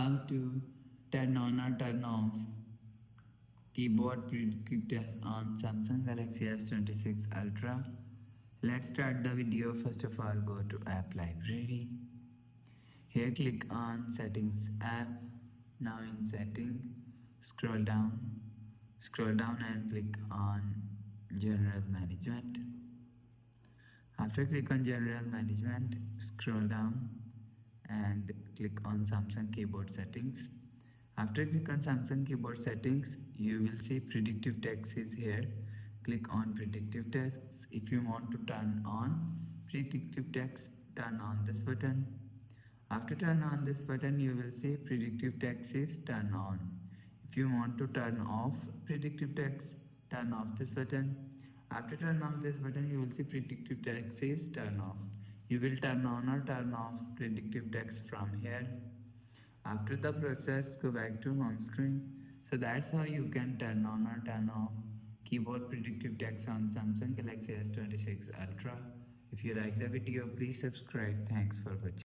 how to turn on or turn off keyboard predictive test on Samsung Galaxy S26 Ultra. Let's start the video. First of all, go to App Library. Here click on Settings app. Now in Setting, scroll down and click on General Management. After click on General Management, scroll down and click on Samsung Keyboard Settings. After click on Samsung Keyboard Settings, you will see Predictive Text is here. Click on Predictive Text. If you want to turn on Predictive Text, turn on this button. After turn on this button, you will see Predictive Text is turn on. If you want to turn off Predictive Text, turn off this button. After turn on this button, you will see Predictive Text is turn off. You will turn on or turn off Predictive Text from here. After the process, go back to home screen. So that's how you can turn on or turn off keyboard predictive text on Samsung Galaxy S26 Ultra. If you like the video, please subscribe. Thanks for watching.